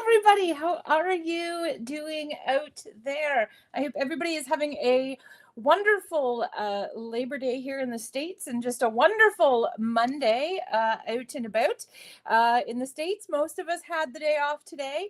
everybody. How are you doing out there? I hope everybody is having a wonderful Labor Day here in the States and just a wonderful Monday out and about. In the States, most of us had the day off today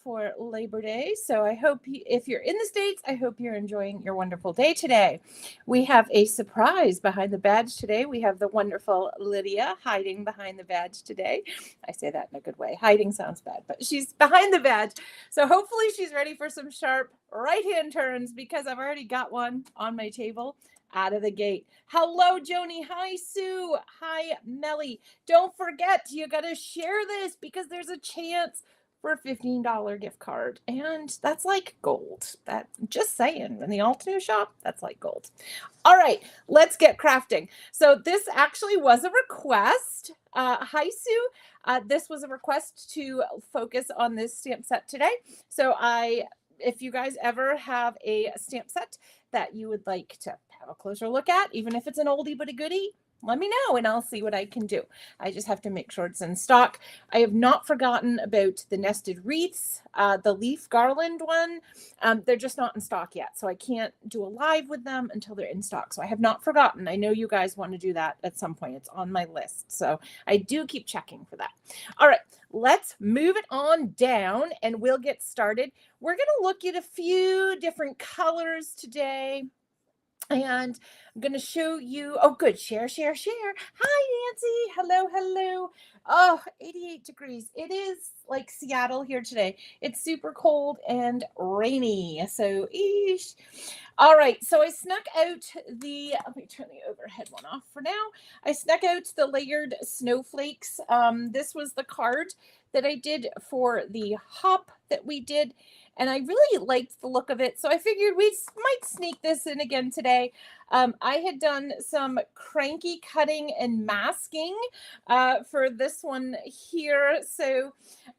for Labor Day. So I hope if you're in the States, I hope you're enjoying your wonderful day today. We have a surprise behind the badge today. We have the wonderful Lydia hiding behind the badge today. I say that in a good way. Hiding sounds bad, but she's behind the badge. So hopefully she's ready for some sharp right-hand turns because I've already got one on my table out of the gate. Hello, Joni. Hi, Sue. Hi, Melly. Don't forget, you got to share this because there's a chance for a $15 gift card. And that's like gold. That just saying, in the Altenew shop, that's like gold. All right, let's get crafting. So this actually was a request. Hi, Sue. This was a request to focus on this stamp set today. So if you guys ever have a stamp set that you would like to have a closer look at, even if it's an oldie but a goodie, let me know and I'll see what I can do. I just have to make sure it's in stock. I have not forgotten about the nested wreaths, the leaf garland one. They're just not in stock yet, so I can't do a live with them until they're in stock. So I have not forgotten. I know you guys want to do that at some point. It's on my list. So I do keep checking for that. All right, let's move it on down and we'll get started. We're going to look at a few different colors today. And I'm going to show you, oh, good, share. Hi, Nancy. Hello. Oh, 88 degrees. It is like Seattle here today. It's super cold and rainy. So, eesh. All right. So I snuck out let me turn the overhead one off for now. I snuck out the layered snowflakes. This was the card that I did for the hop that we did. And I really liked the look of it. So I figured we might sneak this in again today. I had done some cranky cutting and masking for this one here. So,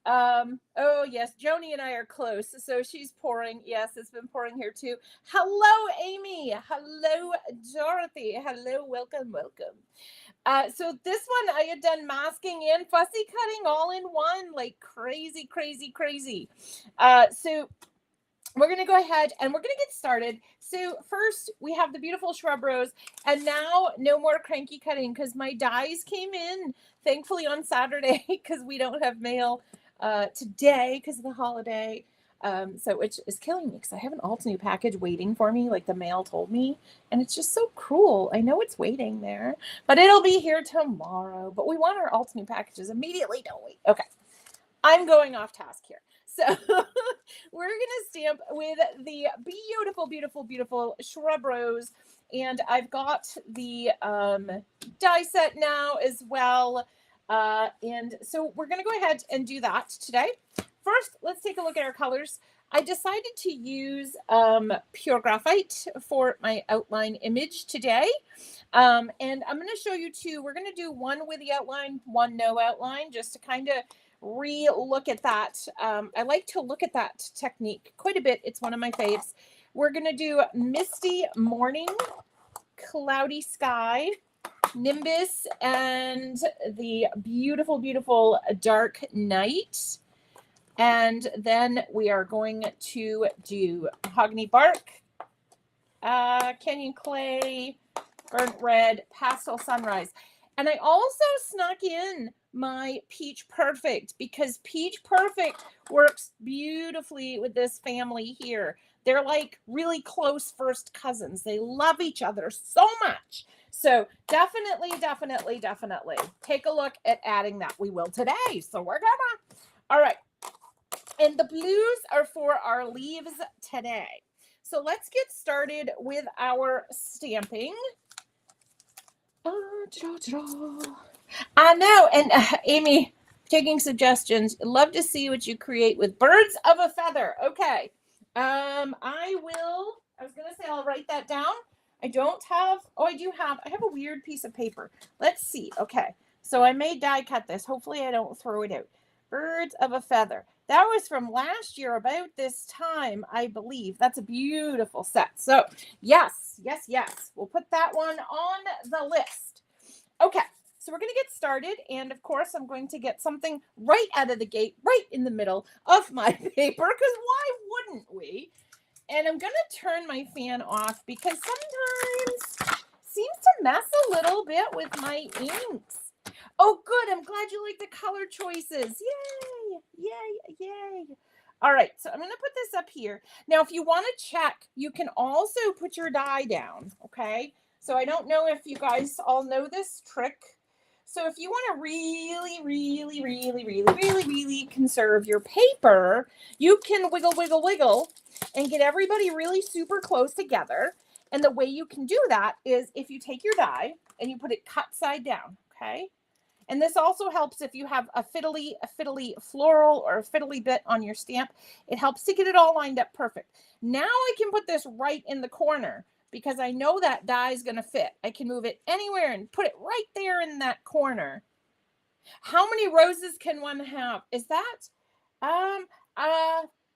oh yes, Joni and I are close. So she's pouring. Yes, it's been pouring here too. Hello, Amy. Hello, Dorothy. Hello, welcome. So this one I had done masking and fussy cutting all in one, like crazy. So we're going to go ahead and we're going to get started. So first we have the beautiful shrub rose, and now no more cranky cutting because my dies came in thankfully on Saturday because we don't have mail today because of the holiday. So which is killing me because I have an Altenew package waiting for me, like the mail told me, and it's just so cruel. I know it's waiting there, but it'll be here tomorrow. But we want our Altenew packages immediately, don't we? Okay, I'm going off task here. So we're going to stamp with the beautiful shrub rose, and I've got the die set now as well. And so we're going to go ahead and do that today. First, let's take a look at our colors. I decided to use pure graphite for my outline image today. And I'm going to show you two. We're going to do one with the outline, one no outline, just to kind of re-look at that. I like to look at that technique quite a bit. It's one of my faves. We're going to do misty morning, cloudy sky, nimbus, and the beautiful dark night. And then we are going to do mahogany bark, canyon clay, burnt red, pastel sunrise. And I also snuck in my Peach Perfect because Peach Perfect works beautifully with this family here. They're like really close first cousins. They love each other so much. So definitely take a look at adding that. We will today. So we're gonna. All right. And the blues are for our leaves today. So let's get started with our stamping. I know, and Amy, taking suggestions. Love to see what you create with birds of a feather. Okay. I was going to say I'll write that down. I have a weird piece of paper. Let's see. Okay. So I may die cut this. Hopefully I don't throw it out. Birds of a feather. That was from last year about this time, I believe. That's a beautiful set. So yes. We'll put that one on the list. Okay. So we're going to get started. And of course, I'm going to get something right out of the gate, right in the middle of my paper, because why wouldn't we? And I'm going to turn my fan off because sometimes seems to mess a little bit with my inks. Oh, good. I'm glad you like the color choices. Yay, yay, yay. All right, so I'm going to put this up here. Now, if you want to check, you can also put your die down, okay? So I don't know if you guys all know this trick. So if you want to really, really, really, really, really, really conserve your paper, you can wiggle, wiggle, wiggle and get everybody really super close together. And the way you can do that is if you take your die and you put it cut side down, okay? And this also helps if you have a fiddly floral or a fiddly bit on your stamp. It helps to get it all lined up perfect. Now I can put this right in the corner because I know that die is going to fit. I can move it anywhere and put it right there in that corner. How many roses can one have? Is that,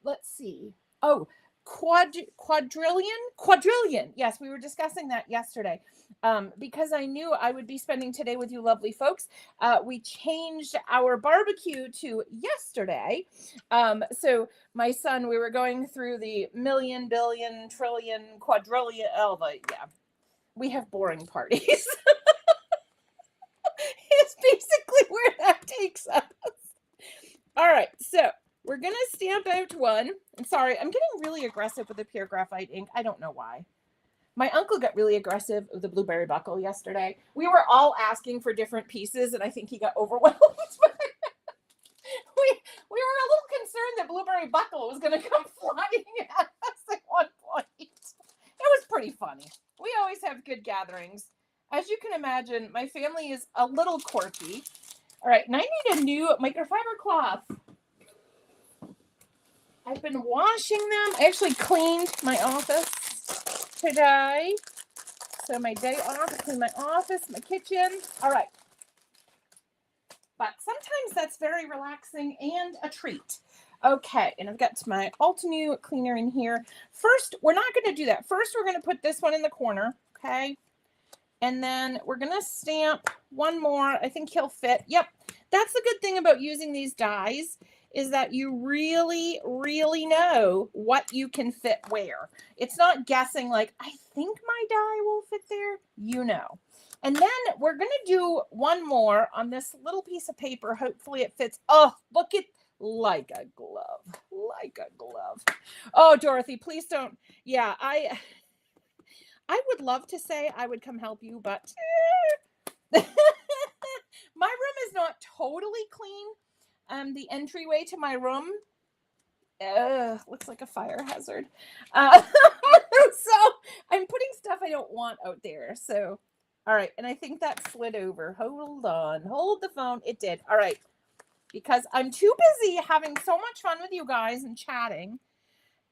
let's see. Oh, quadrillion. Yes, we were discussing that yesterday. Because I knew I would be spending today with you lovely folks, we changed our barbecue to yesterday. So my son, we were going through the million, billion, trillion, quadrillion. Yeah, we have boring parties. It's basically where that takes us. All right, so we're going to stamp out one. I'm sorry, I'm getting really aggressive with the pure graphite ink. I don't know why. My uncle got really aggressive with the blueberry buckle yesterday. We were all asking for different pieces, and I think he got overwhelmed. we were a little concerned that blueberry buckle was going to come flying at us at one point. It was pretty funny. We always have good gatherings. As you can imagine, my family is a little quirky. All right, and I need a new microfiber cloth. I've been washing them. I actually cleaned my office today. So my day off, I clean my office, my kitchen. All right. But sometimes that's very relaxing and a treat. Okay, and I've got my Ultimate cleaner in here. First, we're not going to do that. First, we're going to put this one in the corner, okay? And then we're going to stamp one more. I think he'll fit. Yep. That's the good thing about using these dies is that you really, really know what you can fit where. It's not guessing like, I think my die will fit there. You know. And then we're going to do one more on this little piece of paper. Hopefully it fits. Oh, look at like a glove. Like a glove. Oh, Dorothy, please don't. Yeah, I would love to say I would come help you, but my room is not totally clean. The entryway to my room looks like a fire hazard. So I'm putting stuff I don't want out there. So, all right. And I think that slid over. Hold on. Hold the phone. It did. All right. Because I'm too busy having so much fun with you guys and chatting.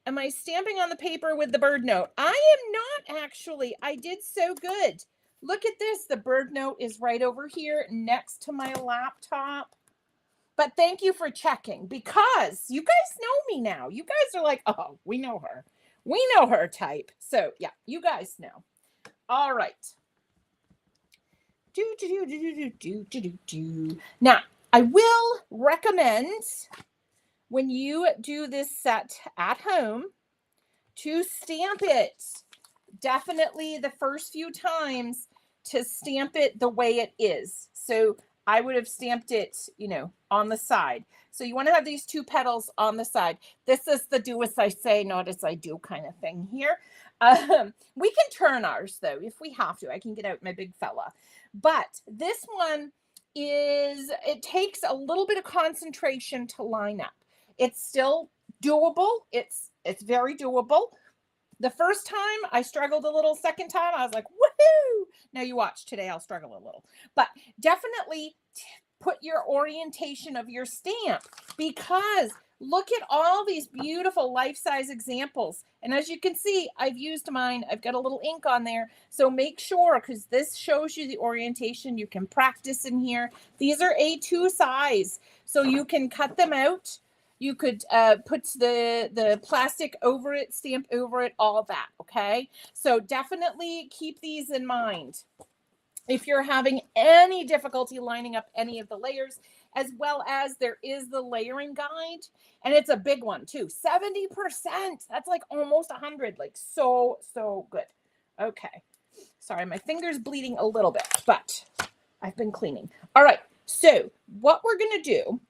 Am I stamping on the paper with the bird note? I am not actually. I did so good. Look at this. The bird note is right over here next to my laptop. But thank you for checking because you guys know me now. You guys are like, oh, we know her. We know her type. So, yeah, you guys know. All right. Now, I will recommend when you do this set at home to stamp it. Definitely the first few times to stamp it the way it is. So I would have stamped it, on the side. So you want to have these two petals on the side. This is the do as I say, not as I do kind of thing here. We can turn ours, though, if we have to. I can get out my big fella. But this one it takes a little bit of concentration to line up. It's still doable. It's very doable. The first time I struggled a little. Second time I was like, woohoo! Now you watch. Today I'll struggle a little. But definitely put your orientation of your stamp because look at all these beautiful life-size examples. And as you can see, I've used mine. I've got a little ink on there. So make sure, because this shows you the orientation. You can practice in here. These are A2 size. So you can cut them out. You could put the plastic over it, stamp over it, all that, okay? So definitely keep these in mind. if you're having any difficulty lining up any of the layers, as well as there is the layering guide, and it's a big one too, 70%. That's like almost 100, like so good. Okay, sorry, my finger's bleeding a little bit, but I've been cleaning. All right, so what we're gonna do,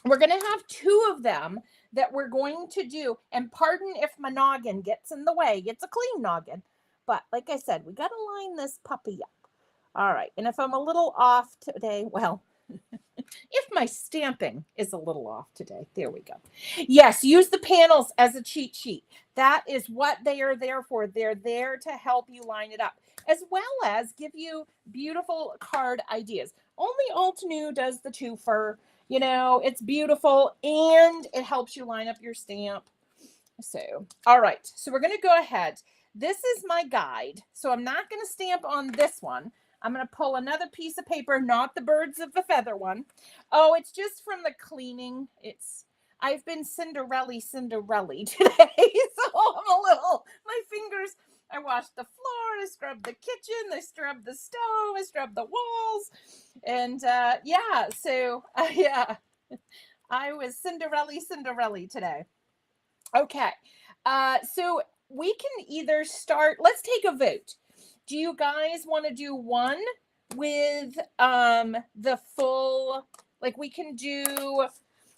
we're gonna have 2 of them that we're going to do, and pardon if my noggin gets in the way. It's a clean noggin, but like I said, we got to line this puppy up. All right, and if I'm a little off today, well, if my stamping is a little off today, there we go. Yes, use the panels as a cheat sheet. That is what they are there for. They're there to help you line it up, as well as give you beautiful card ideas. Only Alt New does the twofer. You know, it's beautiful and it helps you line up your stamp. So, all right, so we're going to go ahead. This is my guide. So I'm not going to stamp on this one. I'm going to pull another piece of paper, not the birds of the feather one. Oh, it's just from the cleaning. I've been Cinderella today. So I'm a little, my fingers, I washed the floor, I scrubbed the kitchen, I scrubbed the stove, I scrubbed the walls. And yeah, so yeah, I was Cinderella today. Okay, so we can either start, let's take a vote. Do you guys want to do one with the full, like we can do,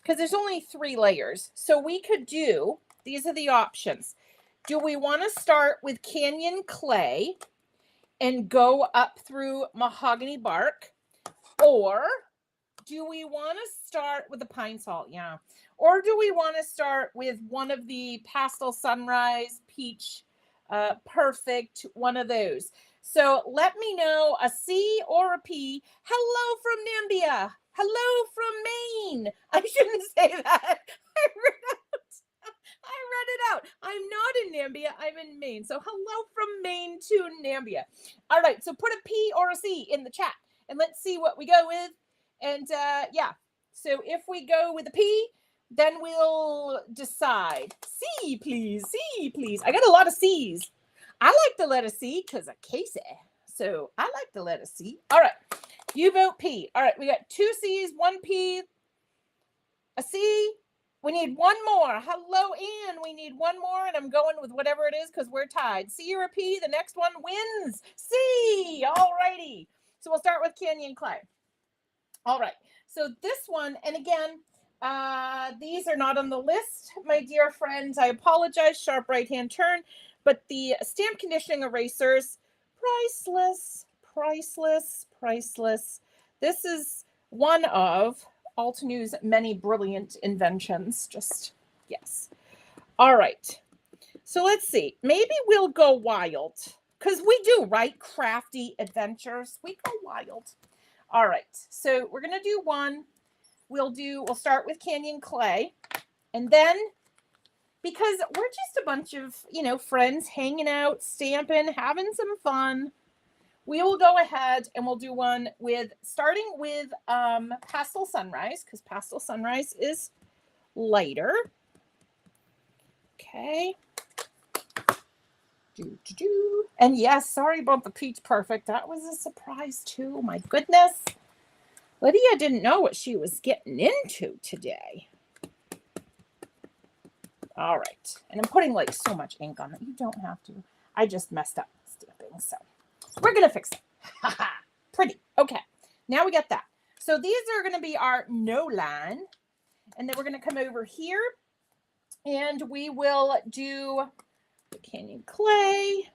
because there's only 3 layers. So we could do, these are the options. Do we want to start with Canyon Clay and go up through Mahogany Bark? Or do we want to start with the Pine Salt? Yeah. Or do we want to start with one of the Pastel Sunrise, Peach, Perfect, one of those? So let me know, a C or a P. Hello from Nambia. Hello from Maine. I shouldn't say that. I read it out. I'm not in Nambia. I'm in Maine. So hello from Maine to Nambia. All right. So put a P or a C in the chat and let's see what we go with. And yeah. So if we go with a P, then we'll decide. C, please. C, please. I got a lot of C's. I like the letter C because of Casey. So I like the letter C. All right. You vote P. All right. We got 2 C's, 1 P, a C. We need 1 more. Hello, Ann. We need 1 more, and I'm going with whatever it is because we're tied. C or a P. The next one wins. C. All righty. So we'll start with Canyon Clay. All right. So this one, and again, these are not on the list, my dear friends. I apologize. Sharp right-hand turn. But the stamp conditioning erasers, priceless, priceless, priceless. This is one of Altenew's many brilliant inventions. Just, yes. All right. So let's see. Maybe we'll go wild. Because we do, right? Crafty adventures. We go wild. All right. So we're going to do one. We'll start with Canyon Clay. And then, because we're just a bunch of, friends hanging out, stamping, having some fun, we will go ahead and we'll do one starting with Pastel Sunrise, because Pastel Sunrise is lighter. Okay. And yes, sorry about the Peach Perfect. That was a surprise too. My goodness. Lydia didn't know what she was getting into today. All right. And I'm putting like so much ink on it. You don't have to. I just messed up stamping. So we're going to fix it. Pretty. Okay. Now we got that. So these are going to be our no line. And then we're going to come over here and we will do the Canyon Clay.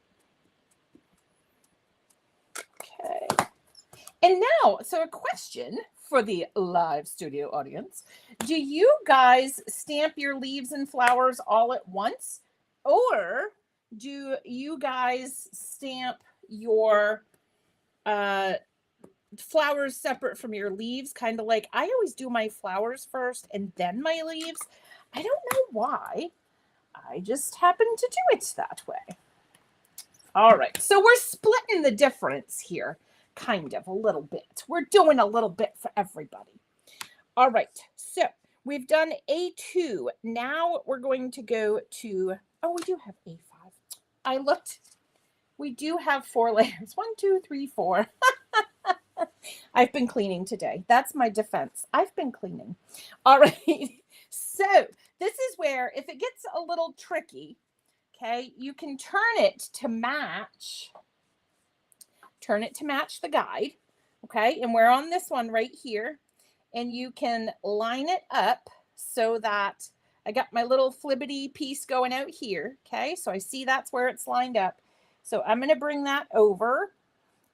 Okay. And now, so a question for the live studio audience. Do you guys stamp your leaves and flowers all at once? Or do you guys stamp your flowers separate from your leaves? Kind of like I always do my flowers first and then my leaves. I don't know why. I just happen to do it that way. All right. So we're splitting the difference here. Kind of a little bit. We're doing a little bit for everybody. All right. So we've done A2. Now we're going to go to, oh, we do have A5. we do have 4 layers. 1, 2, 3, 4. I've been cleaning today. That's my defense. I've been cleaning. All right. So this is where, if it gets a little tricky, okay, you can turn it to match the guide. Okay. And we're on this one right here. And you can line it up so that I got my little flibbity piece going out here. Okay. So I see that's where it's lined up. So I'm going to bring that over.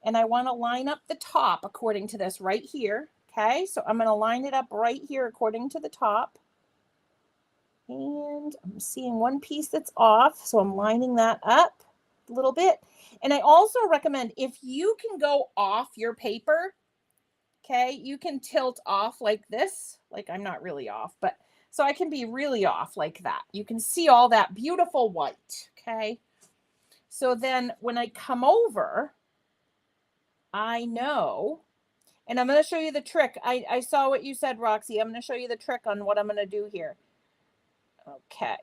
And I want to line up the top according to this right here. Okay, so I'm going to line it up right here according to the top. And I'm seeing one piece that's off, so I'm lining that up a little bit. And I also recommend, if you can go off your paper, okay, you can tilt off like this. Like, I'm not really off, but so I can be really off like that. You can see all that beautiful white, okay? So then when I come over, I know, and I'm going to show you the trick. I saw what you said, Roxy. I'm going to show you the trick on what I'm going to do here. Okay.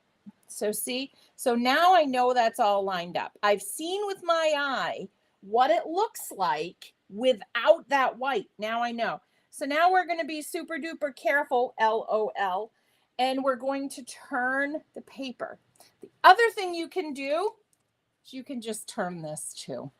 So see, so now I know that's all lined up. I've seen with my eye what it looks like without that white. Now I know. So now we're going to be super duper careful, LOL, and we're going to turn the paper. The other thing you can do is you can just turn this too.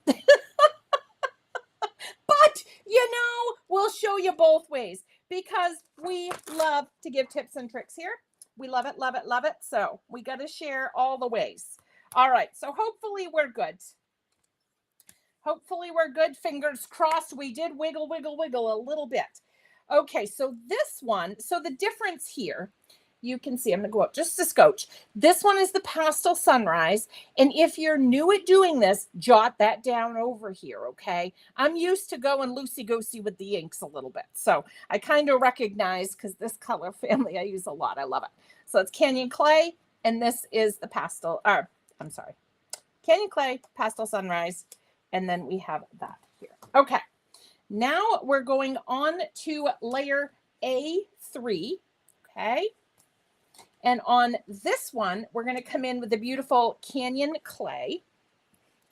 But, you know, we'll show you both ways because we love to give tips and tricks here. We love it, love it, love it. So we got to share all the ways. All right. So hopefully we're good. Hopefully we're good. Fingers crossed. We did wiggle, wiggle, wiggle a little bit. Okay. So this one, so the difference here, you can see, I'm going to go up just a scotch. This one is the Pastel Sunrise. And if you're new at doing this, jot that down over here, okay? I'm used to going loosey-goosey with the inks a little bit. So I kind of recognize, because this color family I use a lot. I love it. So it's Canyon Clay, and this is the Canyon Clay, Pastel Sunrise, and then we have that here. Okay. Now we're going on to layer A3, okay? And on this one, we're going to come in with the beautiful Canyon Clay.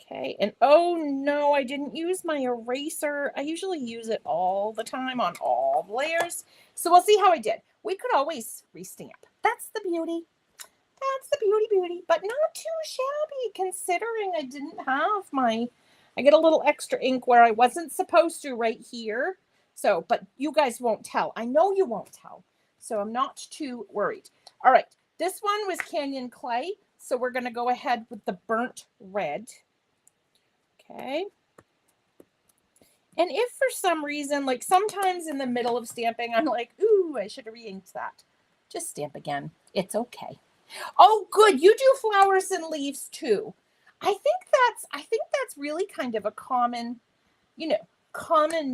Okay. And oh no, I didn't use my eraser. I usually use it all the time on all the layers. So we'll see how I did. We could always restamp. That's the beauty. That's the beauty, but not too shabby considering I didn't have I get a little extra ink where I wasn't supposed to right here. So, but you guys won't tell. I know you won't tell. So I'm not too worried. All right, this one was Canyon Clay, so we're going to go ahead with the burnt red. Okay. And if for some reason, like sometimes in the middle of stamping, I'm like, ooh, I should have re-inked that. Just stamp again. It's okay. Oh, good. You do flowers and leaves too. I think that's really kind of a common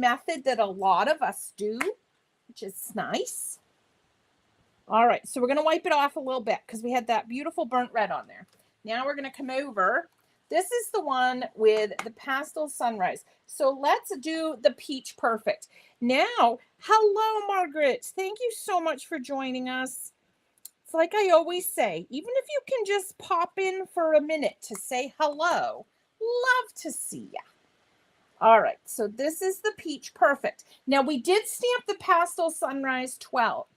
method that a lot of us do, which is nice. All right, so we're going to wipe it off a little bit because we had that beautiful burnt red on there. Now we're going to come over. This is the one with the Pastel Sunrise. So let's do the Peach Perfect. Now, hello, Margaret. Thank you so much for joining us. It's like I always say, even if you can just pop in for a minute to say hello, love to see ya. All right, so this is the Peach Perfect. Now, we did stamp the Pastel Sunrise twice.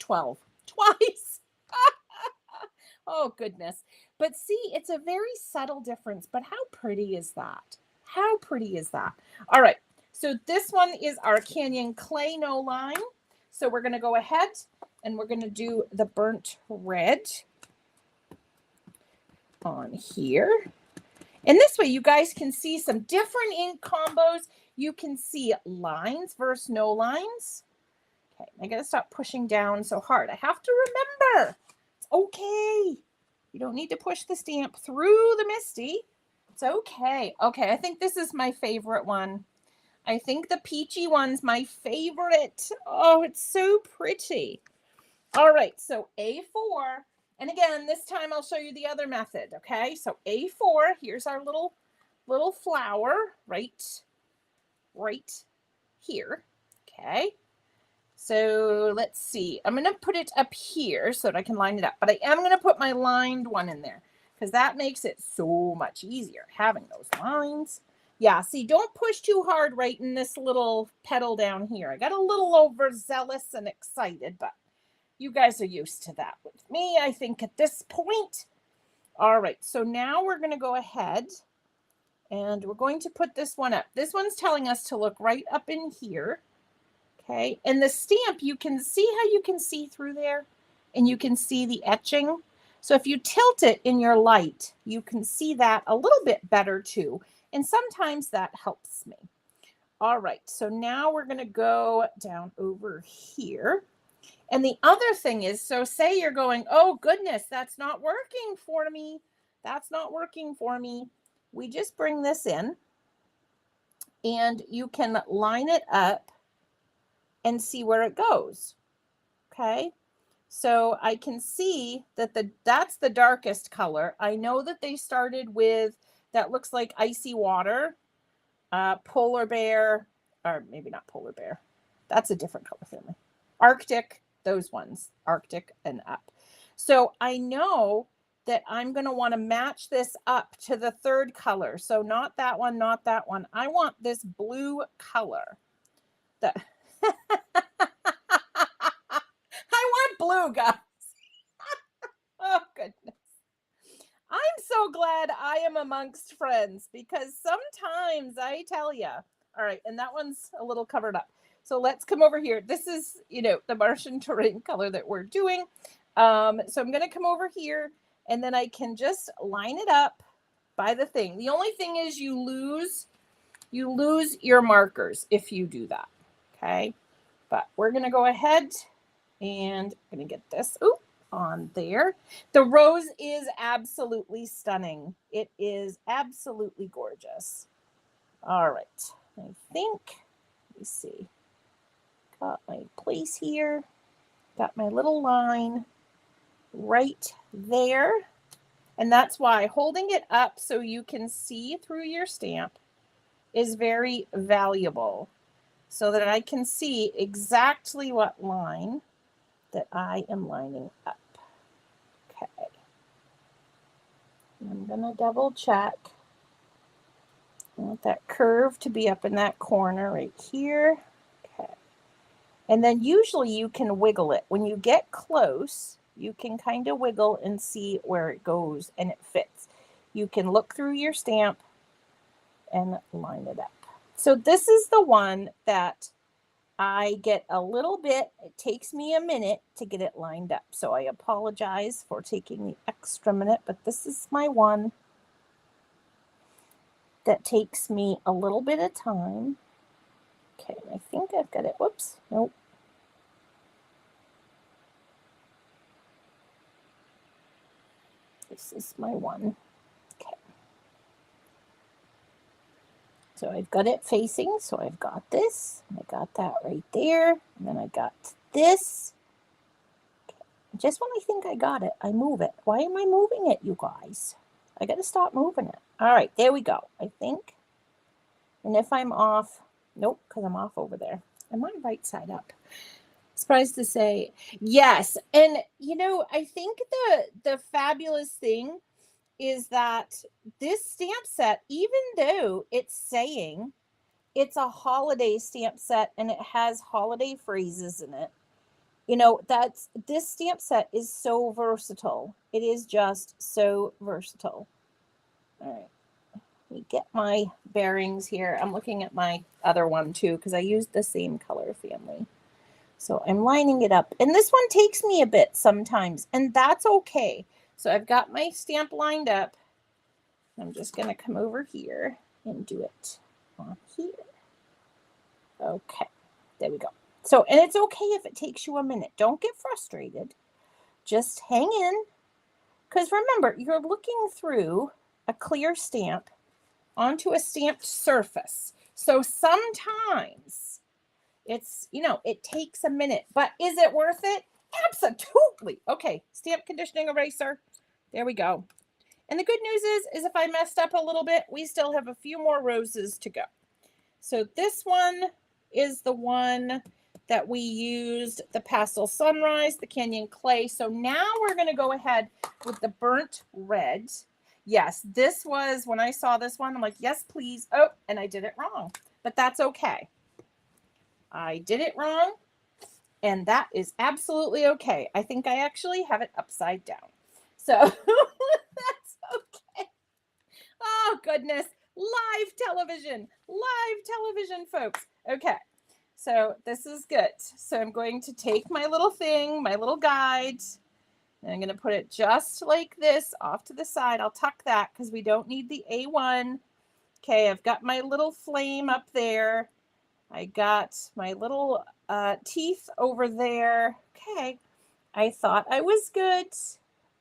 Oh, goodness. But see, it's a very subtle difference, but how pretty is that? How pretty is that? All right, so this one is our Canyon Clay No Line. So we're going to go ahead and we're going to do the burnt red on here. And this way you guys can see some different ink combos. You can see lines versus no lines. Okay, I got to stop pushing down so hard. I have to remember. It's okay. You don't need to push the stamp through the Misty. It's okay. Okay, I think this is my favorite one. I think the peachy one's my favorite. Oh, it's so pretty. All right, so A4. And again, this time I'll show you the other method, okay? So A4, here's our little flower right here, okay? So let's see. I'm going to put it up here so that I can line it up. But I am going to put my lined one in there because that makes it so much easier having those lines. Yeah, see, don't push too hard right in this little petal down here. I got a little overzealous and excited, but you guys are used to that with me, I think, at this point. All right, so now we're going to go ahead and we're going to put this one up. This one's telling us to look right up in here. Okay, and the stamp, you can see how you can see through there and you can see the etching. So if you tilt it in your light, you can see that a little bit better too. And sometimes that helps me. All right, so now we're going to go down over here. And the other thing is, so say you're going, oh goodness, that's not working for me. That's not working for me. We just bring this in and you can line it up and see where it goes. Okay. So I can see that that's the darkest color. I know that they started with, that looks like icy water, polar bear, or maybe not polar bear. That's a different color family. Arctic, those ones, Arctic and up. So I know that I'm going to want to match this up to the third color. So not that one, not that one. I want this blue color. I want blue, guys. Oh, goodness. I'm so glad I am amongst friends because sometimes I tell you. All right, and that one's a little covered up. So let's come over here. This is, the Martian terrain color that we're doing. So I'm going to come over here and then I can just line it up by the thing. The only thing is you lose your markers if you do that. Okay. But we're going to go ahead and I'm going to get this on there. The rose is absolutely stunning. It is absolutely gorgeous. All right. I think, let me see. Got my place here. Got my little line right there. And that's why holding it up so you can see through your stamp is very valuable, so that I can see exactly what line that I am lining up. Okay. I'm going to double check. I want that curve to be up in that corner right here. Okay. And then usually you can wiggle it. When you get close, you can kind of wiggle and see where it goes and it fits. You can look through your stamp and line it up. So this is the one that I get a little bit, it takes me a minute to get it lined up. So I apologize for taking the extra minute, but this is my one that takes me a little bit of time. Okay, I think I've got it. Whoops, nope. This is my one. Okay. So I've got it facing, so I've got this. I got that right there. And then I got this. Okay. Just when I think I got it, I move it. Why am I moving it, you guys? I got to stop moving it. All right, there we go, I think. And if I'm off, nope, because I'm off over there. Am I right side up? Surprised to say yes. And, I think the fabulous thing is that this stamp set, even though it's saying it's a holiday stamp set and it has holiday phrases in it, this stamp set is so versatile. It is just so versatile. All right. Let me get my bearings here. I'm looking at my other one too because I used the same color family. So I'm lining it up. And this one takes me a bit sometimes, and that's okay. So I've got my stamp lined up. I'm just going to come over here and do it on here. Okay, there we go. So, and it's okay if it takes you a minute. Don't get frustrated. Just hang in. Because remember, you're looking through a clear stamp onto a stamped surface. So sometimes it's, it takes a minute, but is it worth it? Absolutely. Okay, stamp conditioning eraser. There we go. And the good news is if I messed up a little bit, we still have a few more roses to go. So this one is the one that we used, the Pastel Sunrise, the Canyon Clay. So now we're going to go ahead with the burnt red. Yes, this was, when I saw this one, I'm like, yes, please. Oh, and I did it wrong, but that's okay. I did it wrong, and that is absolutely okay. I think I actually have it upside down. So that's okay. Oh, goodness. Live television, folks. Okay. So this is good. So I'm going to take my little thing, my little guide, and I'm going to put it just like this off to the side. I'll tuck that because we don't need the A1. Okay, I've got my little flame up there. I got my little teeth over there. Okay, I thought I was good,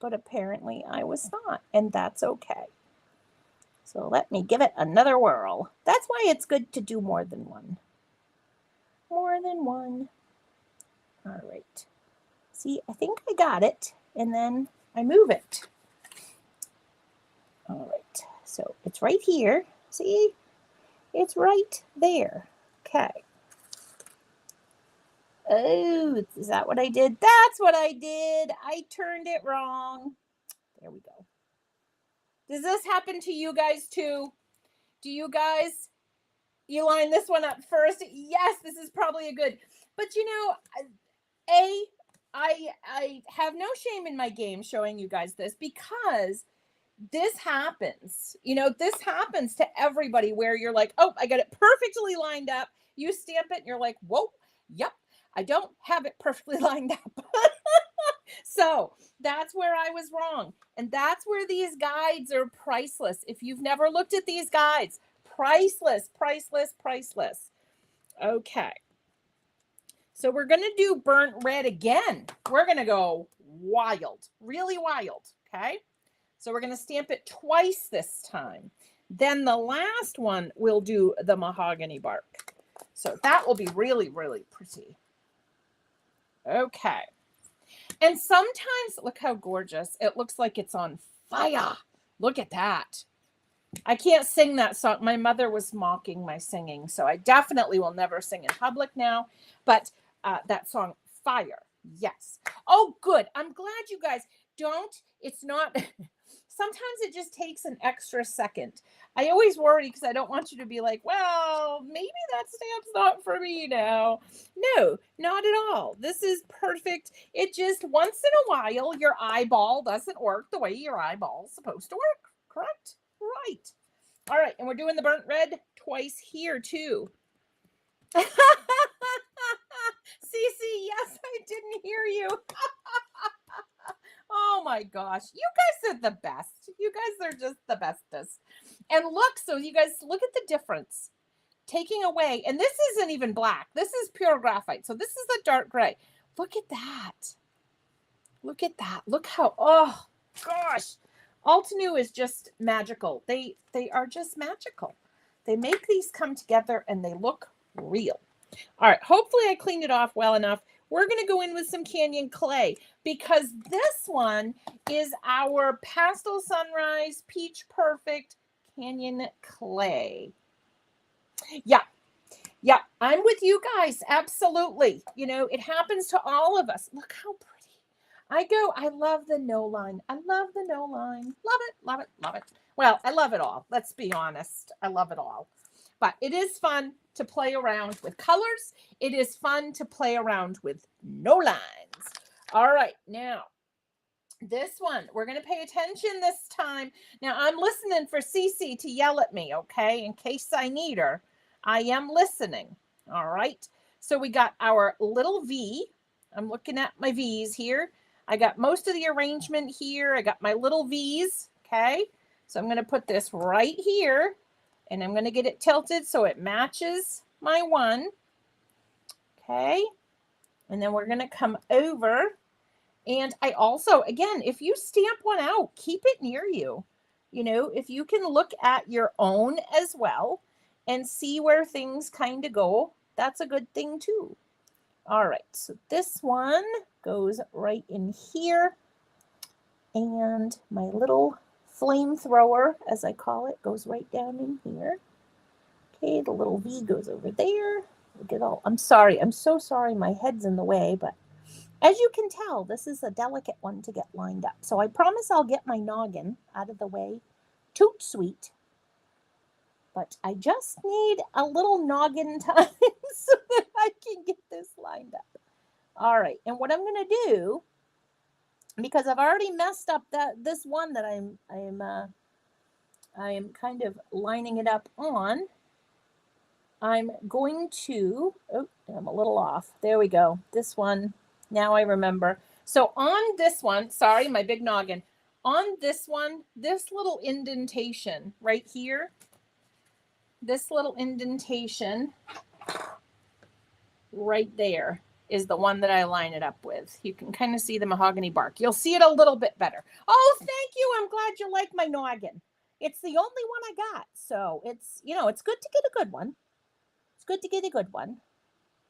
but apparently I was not, and that's okay. So let me give it another whirl. That's why it's good to do more than one. More than one. All right. See, I think I got it, and then I move it. All right, so it's right here. See, it's right there. Okay. Oh, is that what I did? That's what I did. I turned it wrong. There we go. Does this happen to you guys too? Do you guys, you line this one up first? Yes, this is probably a good, but you know, I have no shame in my game showing you guys this because this happens. You know, this happens to everybody where you're like, oh, I got it perfectly lined up. You stamp it and you're like, whoa, yep, I don't have it perfectly lined up. So that's where I was wrong. And that's where these guides are priceless. If you've never looked at these guides, priceless, priceless, priceless. Okay. So we're going to do burnt red again. We're going to go wild, really wild. Okay. So we're going to stamp it twice this time. Then the last one we'll do the mahogany bark. So that will be really, really pretty. Okay. And sometimes, look how gorgeous. It looks like it's on fire. Look at that. I can't sing that song. My mother was mocking my singing, so I definitely will never sing in public now. But that song, Fire, yes. Oh, good. I'm glad you guys don't. It's not. Sometimes it just takes an extra second. I always worry because I don't want you to be like, well, maybe that stamp's not for me now. No, not at all. This is perfect. It just once in a while, your eyeball doesn't work the way your eyeball's supposed to work. Correct? Right. All right. And we're doing the burnt red twice here too. Cece, yes, I didn't hear you. Oh my gosh. You guys are the best. You guys are just the bestest. And look, so you guys look at the difference. Taking away, and this isn't even black. This is pure graphite. So this is a dark gray. Look at that. Look at that. Look how, oh gosh. Altenew is just magical. They are just magical. They make these come together and they look real. All right. Hopefully I cleaned it off well enough. We're going to go in with some Canyon clay because this one is our Pastel Sunrise Peach Perfect Canyon clay. Yeah. Yeah. I'm with you guys. Absolutely. You know, it happens to all of us. Look how pretty. I love the no line. I love the no line. Love it. Love it. Love it. Well, I love it all. Let's be honest. I love it all. But it is fun to play around with colors. It is fun to play around with no lines. All right, now this one, we're going to pay attention this time. Now I'm listening for Cece to yell at me, okay, in case I need her. I am listening. All right, so we got our little V. I'm looking at my V's here. I got most of the arrangement here. I got my little V's, okay? So I'm going to put this right here. And I'm going to get it tilted so it matches my one. Okay. And then we're going to come over. And I also, again, if you stamp one out, keep it near you. You know, if you can look at your own as well and see where things kind of go, that's a good thing too. All right. So this one goes right in here. And my little flamethrower, as I call it, goes right down in here. Okay, the little V goes over there. Look at all. I'm sorry. I'm so sorry. My head's in the way, but as you can tell, this is a delicate one to get lined up. So I promise I'll get my noggin out of the way toot sweet. But I just need a little noggin time so that I can get this lined up. All right, and what I'm going to do, because I've already messed up this one that I am kind of lining it up on, I'm going to, oh, I'm a little off. There we go. This one, now I remember. So on this one, sorry, my big noggin. On this one, this little indentation right here, this little indentation right there is the one that I line it up with. You can kind of see the mahogany bark. You'll see it a little bit better. Oh, thank you. I'm glad you like my noggin. It's the only one I got. So it's, you know, it's good to get a good one. It's good to get a good one.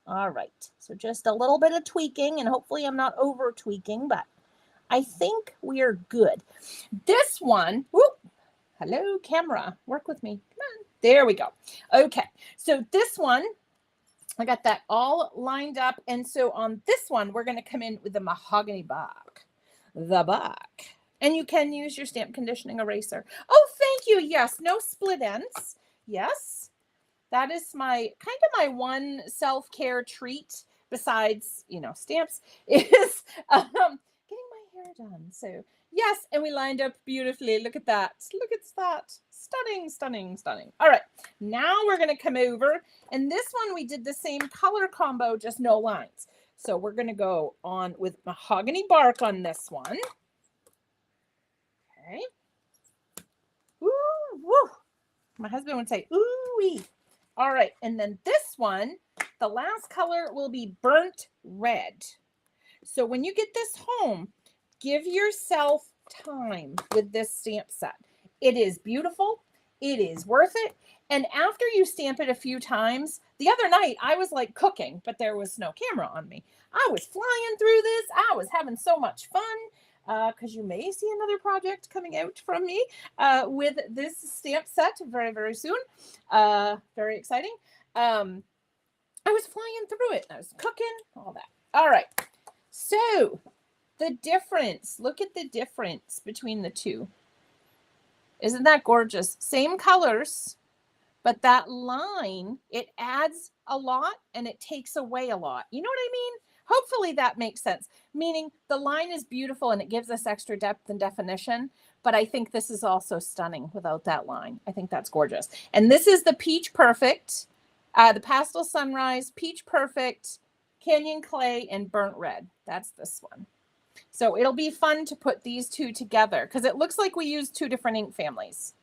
All right. So just a little bit of tweaking, and hopefully I'm not over tweaking, but I think we are good. This one, whoop, hello, camera, work with me. Come on. There we go. Okay. So this one, I got that all lined up. And so on this one, we're going to come in with the mahogany bark, the bark. And you can use your stamp conditioning eraser. Oh, thank you. Yes. No split ends. Yes. That is my kind of my one self-care treat besides, you know, stamps is getting my hair done. So yes. And we lined up beautifully. Look at that. Look at that. Stunning, stunning, stunning. All right. Now we're going to come over. And this one, we did the same color combo, just no lines. So we're going to go on with mahogany bark on this one. Okay. Ooh, woo. My husband would say, ooh-wee. All right. And then this one, the last color will be burnt red. So when you get this home, give yourself time with this stamp set. It is beautiful. It is worth it. And after you stamp it a few times, the other night I was like cooking, but there was no camera on me. I was flying through this. I was having so much fun because you may see another project coming out from me with this stamp set very, very soon. Very exciting. I was flying through it. I was cooking, all that. All right. So the difference, look at the difference between the two. Isn't that gorgeous? Same colors, but that line, it adds a lot and it takes away a lot. You know what I mean? Hopefully that makes sense. Meaning the line is beautiful and it gives us extra depth and definition, but I think this is also stunning without that line. I think that's gorgeous. And this is the Peach Perfect, the Pastel Sunrise, Peach Perfect, Canyon Clay, and Burnt Red. That's this one. So it'll be fun to put these two together because it looks like we use two different ink families.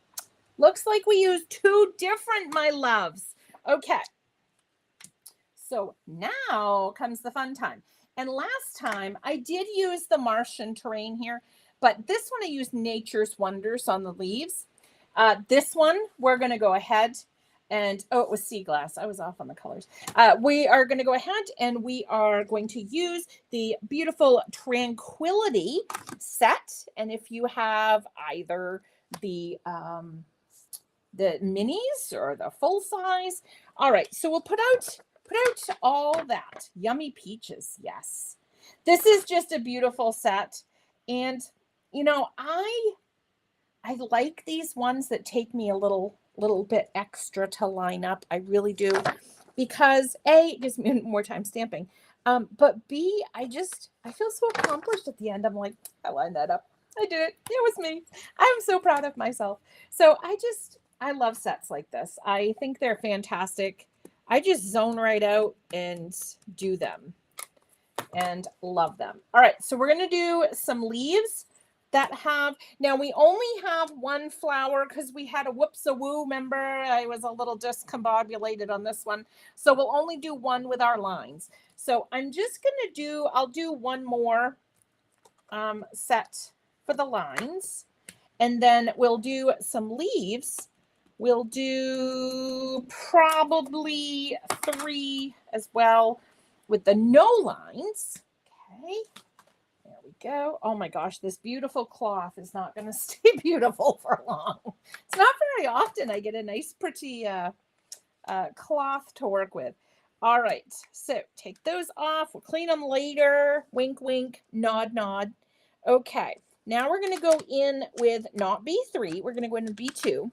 Looks like we use two different, my loves. Okay. So now comes the fun time. And last time I did use the Martian terrain here, but this one I used Nature's Wonders on the leaves. This one, we're going to go ahead and, oh, it was sea glass. I was off on the colors. We are going to go ahead and we are going to use the beautiful Tranquility set. And if you have either the minis or the full size. All right. So we'll put out all that. Yummy peaches. Yes. This is just a beautiful set. And, you know, I like these ones that take me a little bit extra to line up. I really do, because A, it gives me more time stamping. But B, I feel so accomplished at the end. I'm like, I lined that up. I did it. It was me. I'm so proud of myself. So I love sets like this. I think they're fantastic. I just zone right out and do them and love them. All right. So we're going to do some leaves that have, now we only have one flower because we had a whoops-a-woo, remember? I was a little discombobulated on this one. So we'll only do one with our lines. So I'm just going to I'll do one more set for the lines. And then we'll do some leaves. We'll do probably 3 as well with the no lines. Okay. There we go. Oh my gosh, this beautiful cloth is not going to stay beautiful for long. It's not very often I get a nice, pretty cloth to work with. All right, so take those off. We'll clean them later. Wink, wink, nod, nod. Okay, now we're going to go in with not B3. We're going to go in with B2.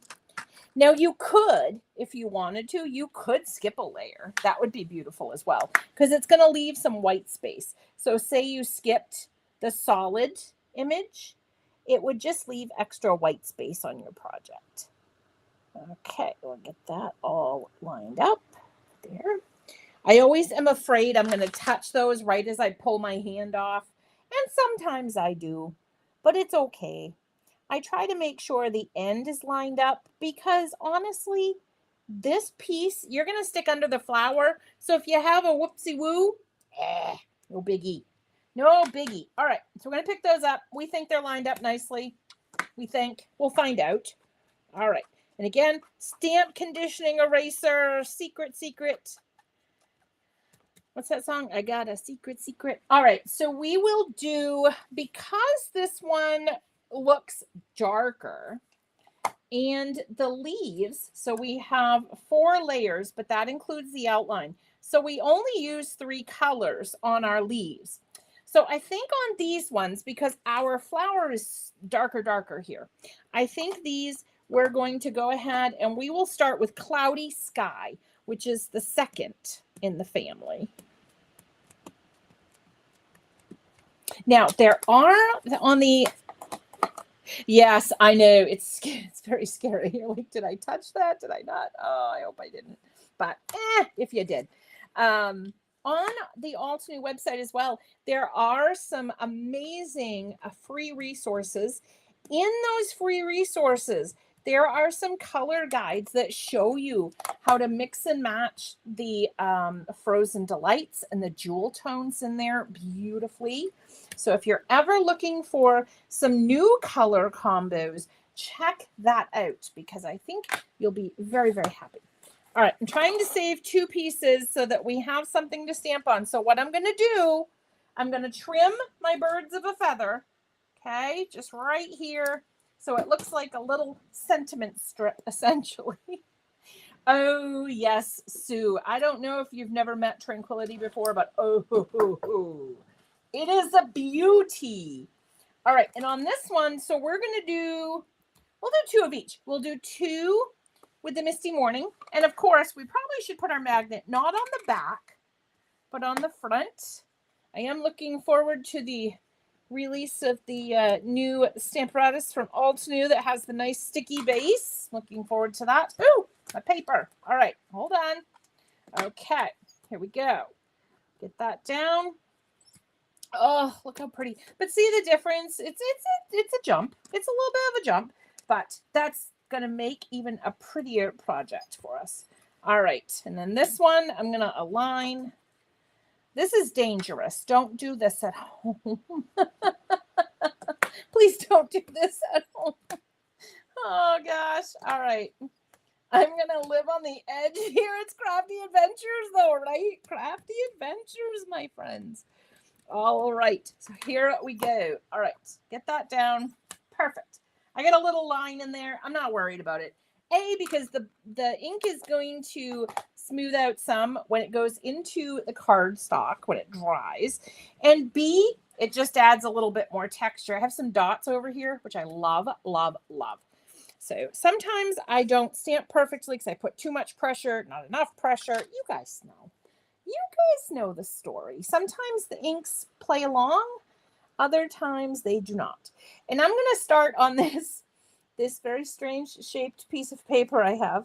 Now you could, if you wanted to, you could skip a layer. That would be beautiful as well, because it's going to leave some white space. So say you skipped the solid image, it would just leave extra white space on your project. Okay, we'll get that all lined up there. I always am afraid I'm going to touch those right as I pull my hand off, and sometimes I do, but it's okay. I try to make sure the end is lined up because honestly, this piece, you're going to stick under the flower. So if you have a whoopsie woo, no biggie. No biggie. All right, so we're going to pick those up. We think they're lined up nicely. We think. We'll find out. All right. And again, stamp conditioning eraser, secret, secret. What's that song? I got a secret, secret. All right, so we will do, because this one looks darker, and the leaves, so we have 4 layers, but that includes the outline. So we only use 3 colors on our leaves. So I think on these ones, because our flower is darker here, I think these we're going to go ahead and we will start with Cloudy Sky, which is the second in the family. Now there are on the, yes, I know it's very scary. You're like, did I touch that? Did I not? Oh, I hope I didn't. But if you did. On the Altenew website as well, there are some amazing free resources. In those free resources, there are some color guides that show you how to mix and match the Frozen Delights and the jewel tones in there beautifully. So if you're ever looking for some new color combos, check that out because I think you'll be very, very happy. All right, I'm trying to save 2 pieces so that we have something to stamp on. So what I'm going to do, I'm going to trim my birds of a feather, okay, just right here. So it looks like a little sentiment strip, essentially. Oh, yes, Sue. I don't know if you've never met Tranquility before, but it is a beauty. All right, and on this one, so we'll do 2 of each. We'll do 2 with the Misty Morning. And of course, we probably should put our magnet not on the back, but on the front. I am looking forward to the release of the new Stamparatus from Altenew that has the nice sticky base. Looking forward to that. Ooh, my paper. All right, hold on. Okay, here we go. Get that down. Oh, look how pretty. But see the difference? It's a jump. It's a little bit of a jump, but that's going to make even a prettier project for us. All right, and then this one, I'm going to align. This is dangerous. Don't do this at home. Please don't do this at home. Oh, gosh. All right. I'm going to live on the edge here. It's Crafty Adventures, though, right? Crafty Adventures, my friends. All right. So here we go. All right. Get that down. Perfect. I got a little line in there. I'm not worried about it. A, because the ink is going to smooth out some when it goes into the cardstock, when it dries. And B, it just adds a little bit more texture. I have some dots over here, which I love, love, love. So sometimes I don't stamp perfectly because I put too much pressure, not enough pressure. You guys know. You guys know the story. Sometimes the inks play along. Other times they do not. And I'm going to start on this very strange shaped piece of paper I have.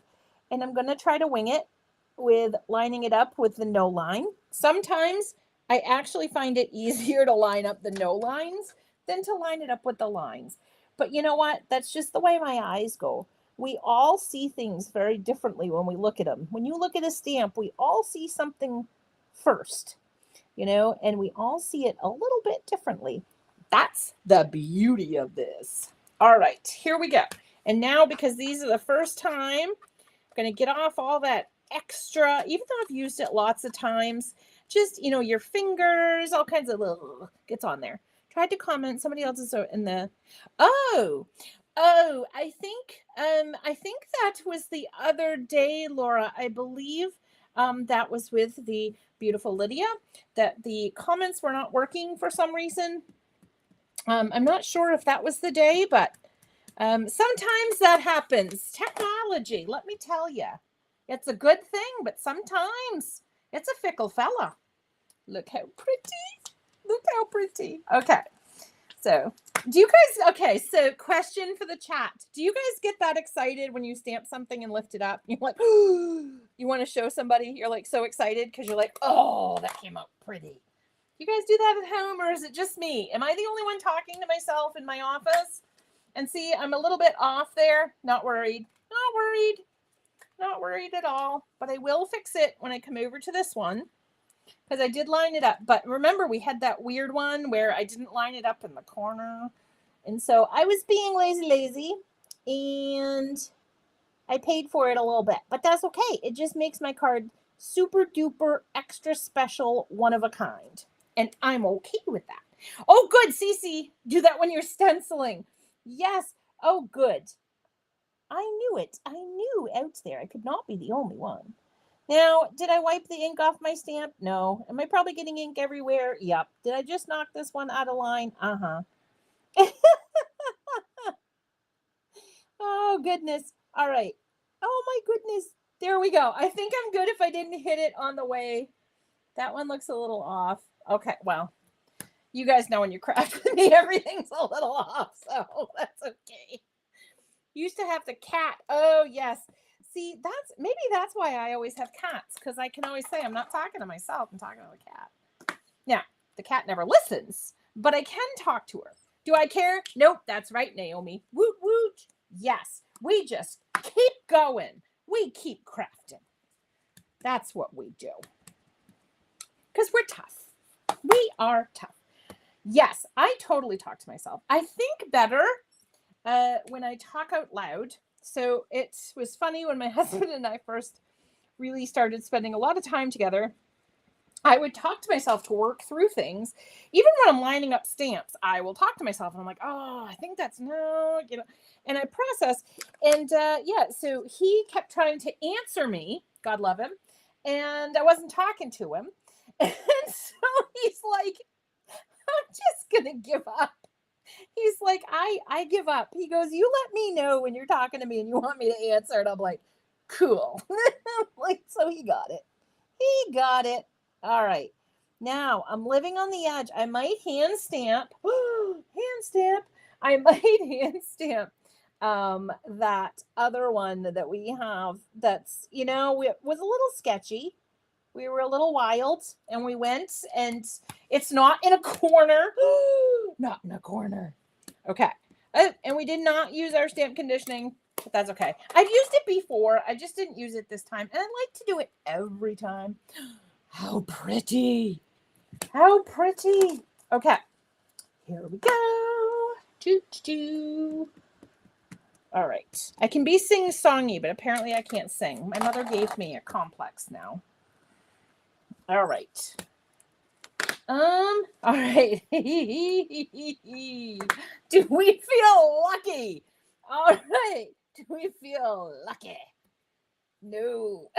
And I'm going to try to wing it with lining it up with the no line. Sometimes I actually find it easier to line up the no lines than to line it up with the lines. But you know what? That's just the way my eyes go. We all see things very differently when we look at them. When you look at a stamp, we all see something first, you know, and we all see it a little bit differently. That's the beauty of this. All right, here we go. And now, because these are the first time, I'm going to get off all that extra, even though I've used it lots of times, just, you know, your fingers, all kinds of little gets on there. Tried to comment, somebody else is in the, oh, I think that was the other day, Laura. I believe that was with the beautiful Lydia, that the comments were not working for some reason. I'm not sure if that was the day, but sometimes that happens. Technology, let me tell you. It's a good thing, but sometimes it's a fickle fella. Look how pretty. Look how pretty. Okay. So, do you guys, okay, so question for the chat. Do you guys get that excited when you stamp something and lift it up? You're like, you want to show somebody? You're like so excited because you're like, oh, that came out pretty. You guys do that at home, or is it just me? Am I the only one talking to myself in my office? And see, I'm a little bit off there. Not worried. Not worried. Not worried at all. But I will fix it when I come over to this one. Because I did line it up. But remember, we had that weird one where I didn't line it up in the corner. And so I was being lazy. And I paid for it a little bit. But that's okay. It just makes my card super duper extra special, one of a kind. And I'm okay with that. Oh, good, Cece. Do that when you're stenciling. Yes. Oh, good. I knew it. I knew out there. I could not be the only one. Now, did I wipe the ink off my stamp? No. Am I probably getting ink everywhere? Yep. Did I just knock this one out of line? Uh-huh. Oh, goodness. All right. Oh, my goodness. There we go. I think I'm good if I didn't hit it on the way. That one looks a little off. Okay, well, you guys know when you're crafting me, everything's a little off, so that's okay. Used to have the cat. Oh, yes. See, maybe that's why I always have cats, because I can always say I'm not talking to myself, I'm talking to the cat. Now, the cat never listens, but I can talk to her. Do I care? Nope, that's right, Naomi. Woot, woot. Yes, we just keep going. We keep crafting. That's what we do. Because we're tough. We are tough. Yes, I totally talk to myself. I think better when I talk out loud. So it was funny when my husband and I first really started spending a lot of time together. I would talk to myself to work through things. Even when I'm lining up stamps, I will talk to myself and I'm like, oh, I think that's no, and I process. And yeah, so he kept trying to answer me, God love him, and I wasn't talking to him. And so he's like, I'm just going to give up. He's like, I give up. He goes, you let me know when you're talking to me and you want me to answer. And I'm like, cool. Like, so he got it. He got it. All right. Now I'm living on the edge. I might hand stamp. Hand stamp. I might hand stamp that other one that we have that's, was a little sketchy. We were a little wild and we went, and it's not in a corner. Not in a corner. Okay. And we did not use our stamp conditioning, but that's okay. I've used it before. I just didn't use it this time. And I like to do it every time. How pretty. How pretty. Okay. Here we go. Doo-doo. All right. I can be sing-songy, but apparently I can't sing. My mother gave me a complex now. All right. All right. Do we feel lucky? All right. Do we feel lucky? No.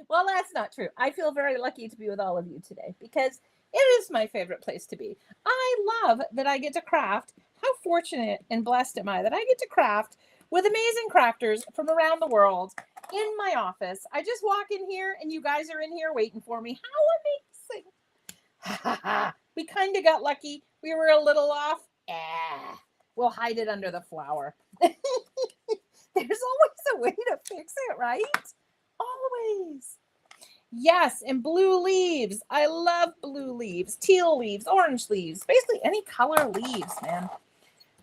Well, that's not true. I feel very lucky to be with all of you today because it is my favorite place to be. I love that I get to craft. How fortunate and blessed am I that I get to craft with amazing crafters from around the world in my office. I just walk in here and you guys are in here waiting for me. How amazing. We kind of got lucky. We were a little off. We'll hide it under the flower. There's always a way to fix it, right? Always. Yes, and blue leaves. I love blue leaves, teal leaves, orange leaves, basically any color leaves, man.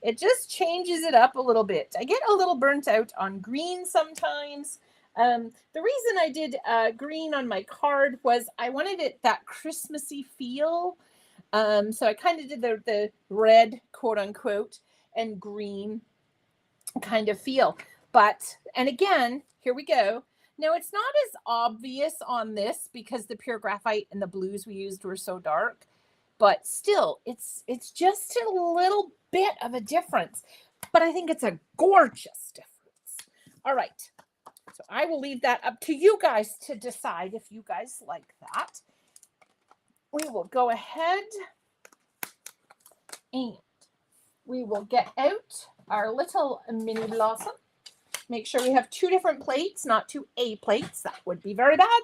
It just changes it up a little bit. I get a little burnt out on green sometimes. The reason I did green on my card was I wanted it that Christmassy feel. So I kind of did the red, quote unquote, and green kind of feel. And again, here we go. Now, it's not as obvious on this because the pure graphite and the blues we used were so dark. But still, it's just a little bit of a difference. But I think it's a gorgeous difference. All right. So I will leave that up to you guys to decide if you guys like that. We will go ahead And we will get out our little mini blossom. Make sure we have 2 different plates, not 2 A plates. That would be very bad.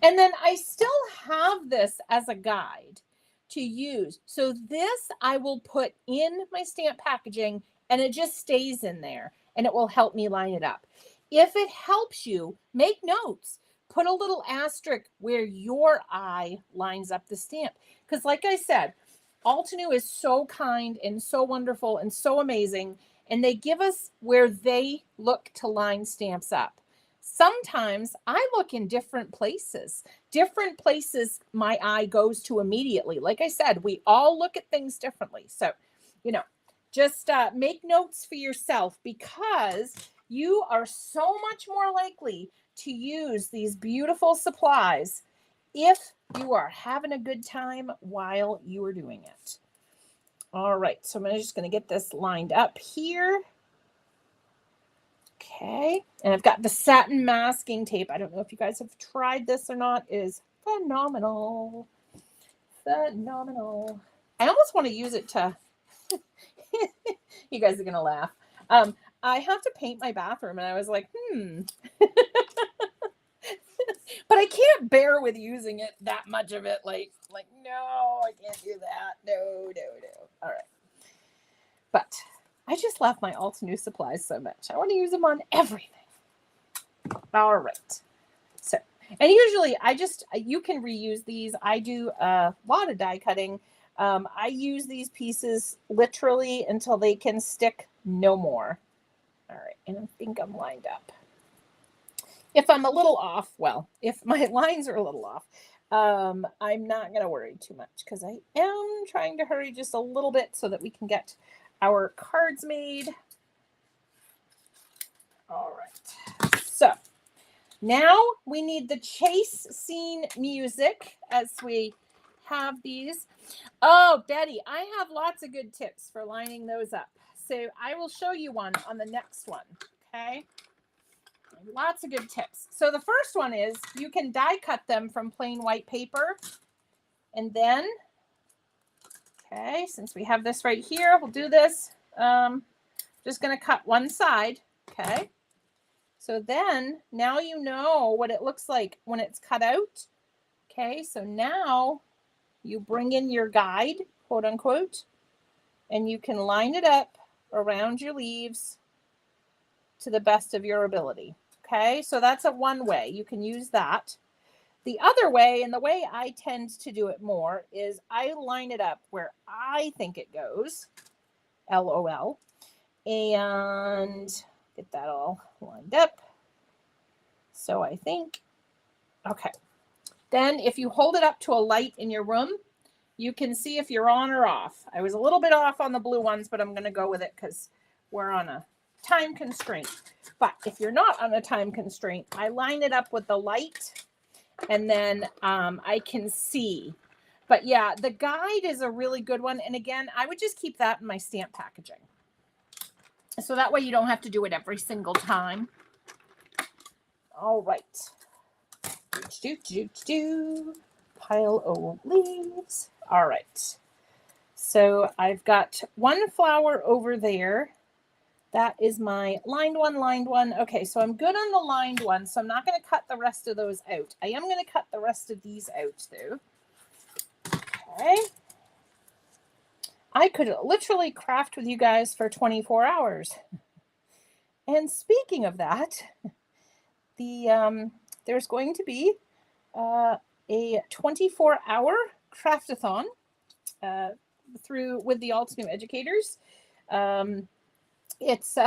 And then I still have this as a guide to use. So this I will put in my stamp packaging and it just stays in there and it will help me line it up. If it helps you, make notes. Put a little asterisk where your eye lines up the stamp. Because like I said, Altenew is so kind and so wonderful and so amazing. And they give us where they look to line stamps up. Sometimes I look in different places my eye goes to immediately. Like I said, we all look at things differently. So, you know, just make notes for yourself because you are so much more likely to use these beautiful supplies if you are having a good time while you are doing it. All right, so I'm just going to get this lined up here. Okay, and I've got the satin masking tape. I don't know if you guys have tried this or not. It is phenomenal. Phenomenal. I almost want to use it to, you guys are going to laugh. I have to paint my bathroom and I was like, but I can't bear with using it that much of it. Like, no, I can't do that. No. All right. But I just love my Altenew supplies so much. I want to use them on everything. All right. So, and usually you can reuse these. I do a lot of die cutting. I use these pieces literally until they can stick no more. All right. And I think I'm lined up. If I'm a little off, well, if my lines are a little off, I'm not going to worry too much because I am trying to hurry just a little bit so that we can get our cards made. All right. So now we need the chase scene music as we have these. Oh, Betty, I have lots of good tips for lining those up. So I will show you one on the next one. Okay. Lots of good tips. So the first one is you can die cut them from plain white paper. And then, okay, since we have this right here, we'll do this. Just going to cut one side. Okay. So then now you know what it looks like when it's cut out. Okay. So now you bring in your guide, quote unquote, and you can line it up around your leaves to the best of your ability. Okay, so that's one way. You can use that. The other way, and the way I tend to do it more, is I line it up where I think it goes, LOL, and get that all lined up. So I think, okay. Then if you hold it up to a light in your room, you can see if you're on or off. I was a little bit off on the blue ones, but I'm going to go with it because we're on a time constraint. But if you're not on a time constraint, I line it up with the light and then I can see. But yeah, the guide is a really good one. And again, I would just keep that in my stamp packaging. So that way you don't have to do it every single time. All right. Pile of leaves. All right. So I've got one flower over there. That is my lined one. Okay, so I'm good on the lined one, so I'm not going to cut the rest of those out. I am going to cut the rest of these out, though. Okay. I could literally craft with you guys for 24 hours. And speaking of that, there's going to be a 24-hour craftathon with the Altenew educators. It's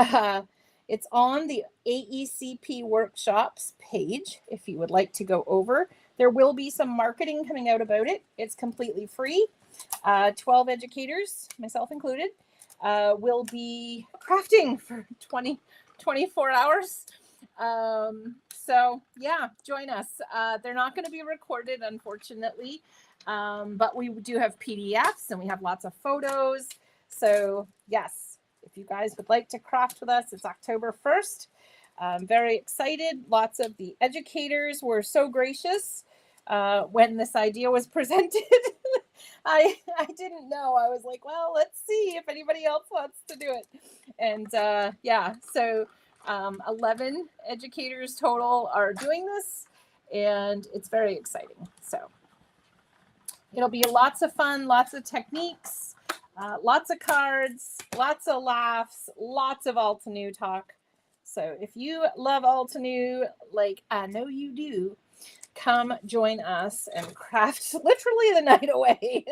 on the AECP workshops page if you would like to go over. There will be some marketing coming out about it. It's completely free. 12 educators, myself included, will be crafting for 24 hours. So yeah, join us. They're not going to be recorded, unfortunately, but we do have PDFs and we have lots of photos. So yes. If you guys would like to craft with us, it's October 1st. I'm very excited. Lots of the educators were so gracious when this idea was presented. I didn't know. I was like, well, let's see if anybody else wants to do it. And yeah, so 11 educators total are doing this, and it's very exciting. So it'll be lots of fun, lots of techniques, lots of cards, lots of laughs, lots of Altenew talk. So if you love Altenew, like I know you do, come join us and craft literally the night away.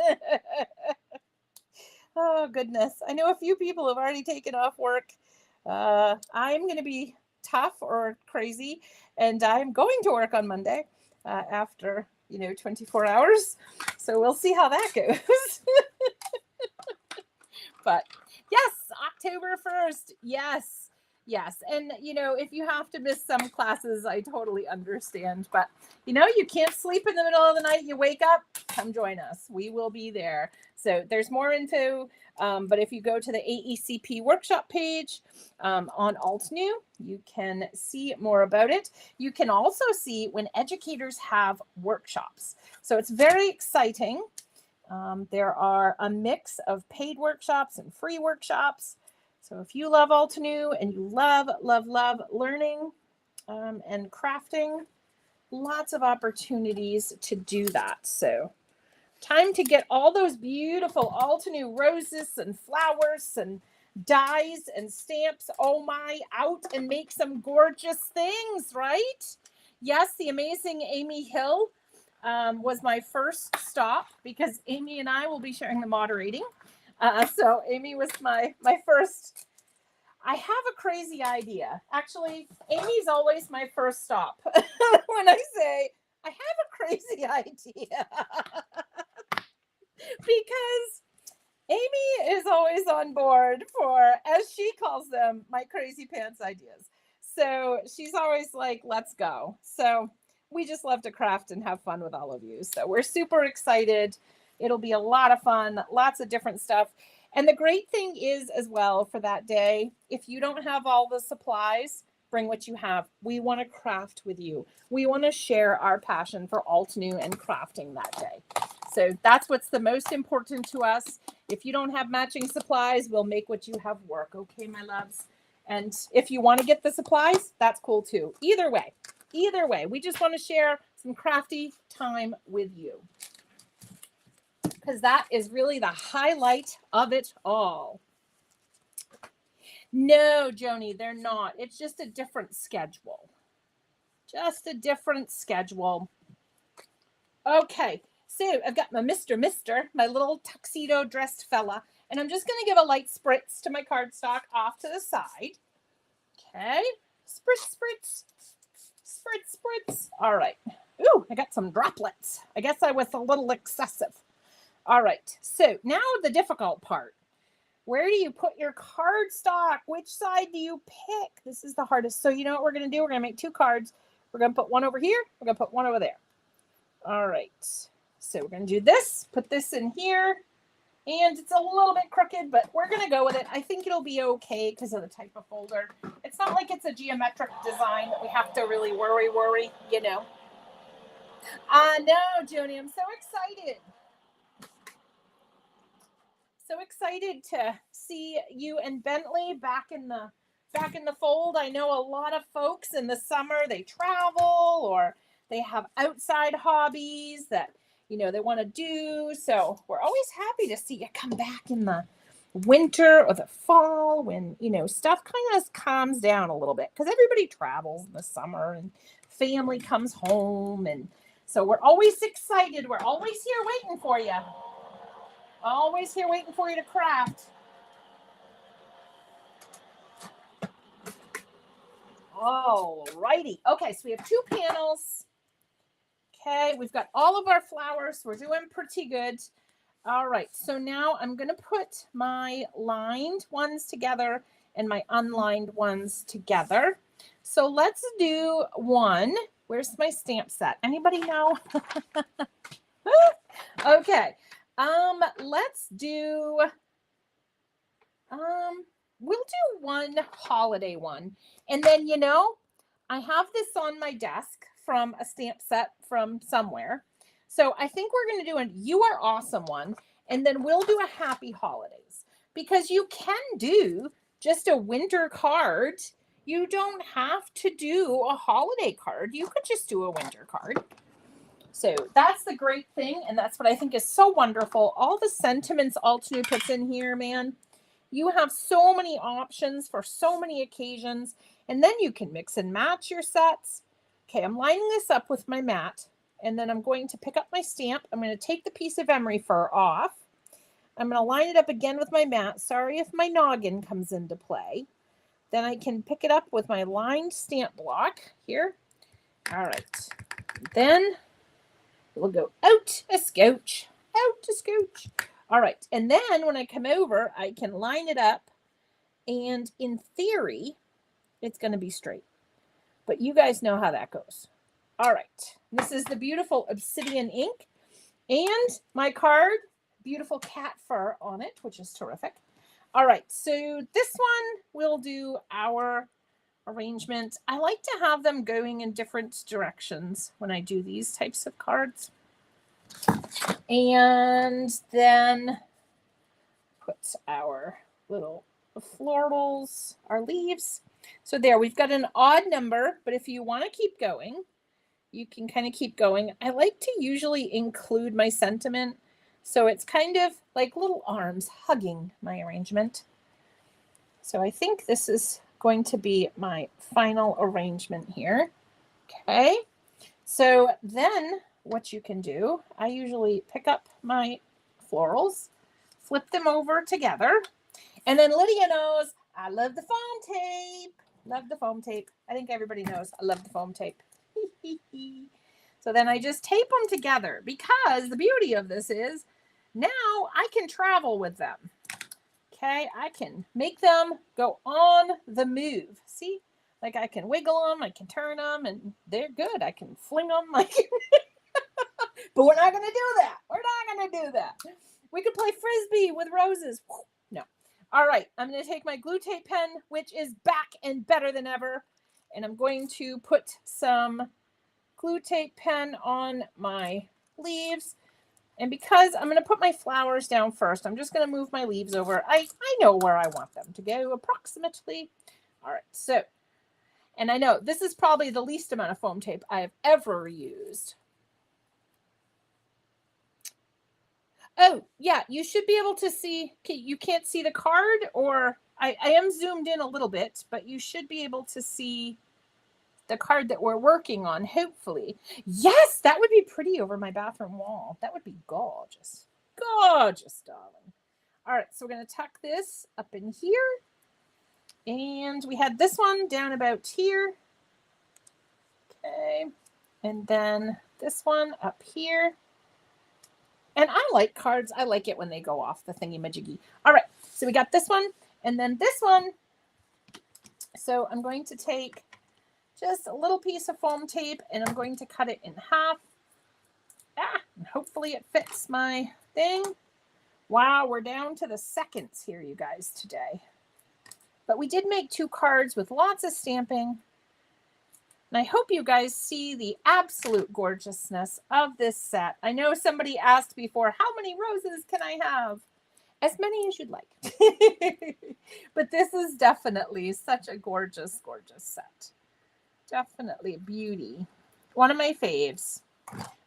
Oh, goodness. I know a few people have already taken off work. I'm going to be tough or crazy, and I'm going to work on Monday after, 24 hours. So we'll see how that goes. But yes, October 1st. Yes. Yes. And, if you have to miss some classes, I totally understand. But, you can't sleep in the middle of the night. You wake up, come join us. We will be there. So there's more info. But if you go to the AECP workshop page on Altenew, you can see more about it. You can also see when educators have workshops. So it's very exciting. There are a mix of paid workshops and free workshops. So if you love Altenew and you love learning and crafting, lots of opportunities to do that. So time to get all those beautiful Altenew roses and flowers and dies and stamps, oh my, out and make some gorgeous things, right? Yes, the amazing Amy Hill was my first stop because Amy and I will be sharing the moderating. So Amy was my first. I have a crazy idea. Actually, Amy's always my first stop when I say I have a crazy idea. Because Amy is always on board for, as she calls them, my crazy pants ideas. So she's always like, let's go. So we just love to craft and have fun with all of you. So we're super excited. It'll be a lot of fun, lots of different stuff. And the great thing is as well for that day, if you don't have all the supplies, bring what you have. We want to craft with you. We want to share our passion for Altenew and crafting that day. So that's what's the most important to us. If you don't have matching supplies, we'll make what you have work. Okay, my loves. And if you want to get the supplies, that's cool too. Either way, we just want to share some crafty time with you, because that is really the highlight of it all. No, Joni, they're not. It's just a different schedule. Just a different schedule. Okay, so I've got my Mr. my little tuxedo dressed fella, and I'm just going to give a light spritz to my cardstock off to the side. Okay, spritz, spritz, spritz, spritz. All right. Ooh, I got some droplets. I guess I was a little excessive. All right, so now the difficult part. Where do you put your cardstock? Which side do you pick? This is the hardest. So you know what we're going to do? We're going to make two cards. We're going to put one over here. We're going to put one over there. All right. So we're going to do this. Put this in here. And it's a little bit crooked, but we're going to go with it. I think it'll be okay because of the type of folder. It's not like it's a geometric design that we have to really worry, you know. No, Joni, I'm so excited. So excited to see you and Bentley back in the fold. I know a lot of folks in the summer, they travel or they have outside hobbies that, you know, they want to do. So we're always happy to see you come back in the winter or the fall when, you know, stuff kind of calms down a little bit because everybody travels in the summer and family comes home. And so we're always excited. We're always here waiting for you. Always here waiting for you to craft. All righty. Okay, so we have two panels. Okay, we've got all of our flowers. We're doing pretty good. All right, so now I'm going to put my lined ones together and my unlined ones together. So let's do one. Where's my stamp set? Anybody know? Okay. Let's do, we'll do one holiday one. And then, you know, I have this on my desk from a stamp set from somewhere. So I think we're going to do a You Are Awesome one, and then we'll do a Happy Holidays, because you can do just a winter card. You don't have to do a holiday card. You could just do a winter card. So that's the great thing, and that's what I think is so wonderful. All the sentiments Altenew puts in here, man. You have so many options for so many occasions, and then you can mix and match your sets. Okay, I'm lining this up with my mat, and then I'm going to pick up my stamp. I'm going to take the piece of emery fur off. I'm going to line it up again with my mat. Sorry if my noggin comes into play. Then I can pick it up with my lined stamp block here. All right. Then we'll go out a scotch, out a scotch. All right. And then when I come over, I can line it up. And in theory, it's going to be straight. But you guys know how that goes. All right. This is the beautiful obsidian ink. And my card, beautiful cat fur on it, which is terrific. All right. So this one will do our arrangement. I like to have them going in different directions when I do these types of cards. And then put our little florals, our leaves. So there, we've got an odd number, but if you want to keep going, you can kind of keep going. I like to usually include my sentiment, so it's kind of like little arms hugging my arrangement. So I think this is going to be my final arrangement here. Okay, so then what you can do, I usually pick up my florals, flip them over together, and then Lydia knows I love the foam tape. Love the foam tape. I think everybody knows I love the foam tape. So then I just tape them together, because the beauty of this is now I can travel with them. Okay, I can make them go on the move. See, like I can wiggle them, I can turn them, and they're good. I can fling them like, but we're not going to do that. We're not going to do that. We could play Frisbee with roses. No. All right, I'm going to take my glue tape pen, which is back and better than ever, and I'm going to put some glue tape pen on my leaves. And because I'm going to put my flowers down first, I'm just going to move my leaves over. I know where I want them to go approximately. All right, so, and I know this is probably the least amount of foam tape I have ever used. Oh, yeah, you should be able to see. You can't see the card, or I am zoomed in a little bit, but you should be able to see the card that we're working on, hopefully. Yes, that would be pretty over my bathroom wall. That would be gorgeous. Gorgeous, darling. All right, so we're going to tuck this up in here. And we had this one down about here. Okay. And then this one up here. And I like cards. I like it when they go off the thingy-majiggy. All right, so we got this one, and then this one. So I'm going to take just a little piece of foam tape, and I'm going to cut it in half. And hopefully it fits my thing. Wow, we're down to the seconds here, you guys, today. But we did make 2 cards with lots of stamping. And I hope you guys see the absolute gorgeousness of this set. I know somebody asked before, how many roses can I have? As many as you'd like. But this is definitely such a gorgeous, gorgeous set. Definitely a beauty. One of my faves.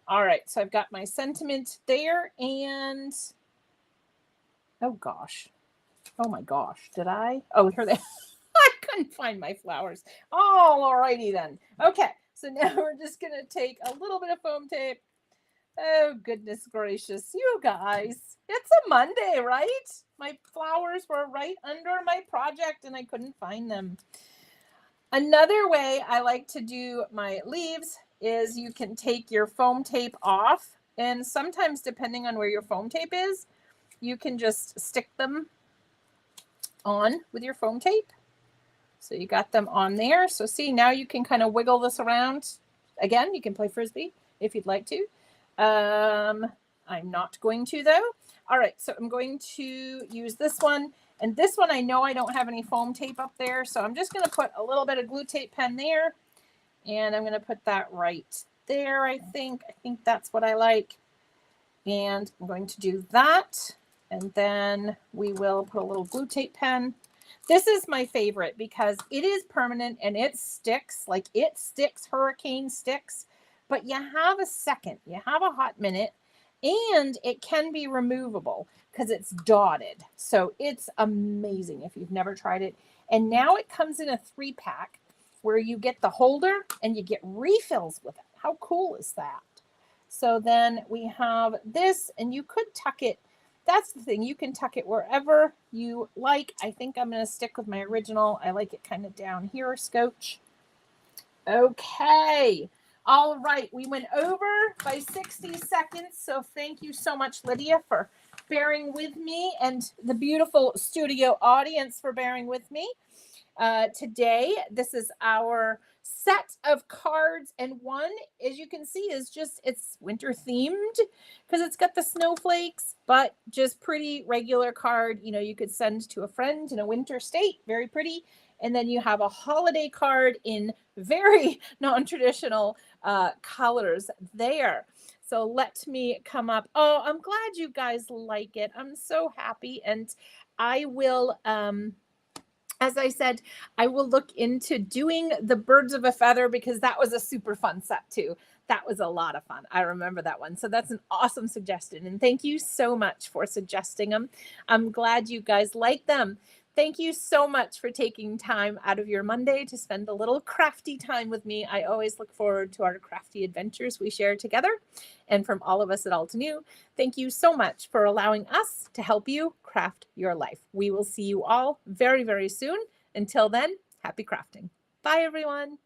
All right, so I've got my sentiment there, and oh gosh. Oh my gosh, did I? Oh, here they are. I couldn't find my flowers. Oh, alrighty then. Okay, so now we're just going to take a little bit of foam tape. Oh, goodness gracious, you guys. It's a Monday, right? My flowers were right under my project, and I couldn't find them. Another way I like to do my leaves is you can take your foam tape off, and sometimes, depending on where your foam tape is, you can just stick them on with your foam tape. So you got them on there. So see, now you can kind of wiggle this around. Again, you can play Frisbee if you'd like to. I'm not going to, though. All right, so I'm going to use this one. And this one, I know I don't have any foam tape up there. So I'm just going to put a little bit of glue tape pen there. And I'm going to put that right there, I think. I think that's what I like. And I'm going to do that. And then we will put a little glue tape pen. This is my favorite because it is permanent and it sticks, like it sticks, hurricane sticks, but you have a second, you have a hot minute, and it can be removable because it's dotted. So it's amazing if you've never tried it. And now it comes in a 3-pack where you get the holder and you get refills with it. How cool is that? So then we have this, and you could tuck it. That's the thing. You can tuck it wherever you like. I think I'm going to stick with my original. I like it kind of down here, Scotch. Okay. All right. We went over by 60 seconds. So thank you so much, Lydia, for bearing with me, and the beautiful studio audience for bearing with me. Today, this is our set of cards, and one, as you can see, is just, it's winter themed because it's got the snowflakes, but just pretty regular card. You know, you could send to a friend in a winter state, very pretty. And then you have a holiday card in very non-traditional colors there. So let me come up. Oh, I'm glad you guys like it. I'm so happy. And I will, as I said, I will look into doing the Birds of a Feather because that was a super fun set too. That was a lot of fun. I remember that one. So that's an awesome suggestion. And thank you so much for suggesting them. I'm glad you guys like them. Thank you so much for taking time out of your Monday to spend a little crafty time with me. I always look forward to our crafty adventures we share together. And from all of us at Alta New, thank you so much for allowing us to help you craft your life. We will see you all very, very soon. Until then, happy crafting. Bye, everyone.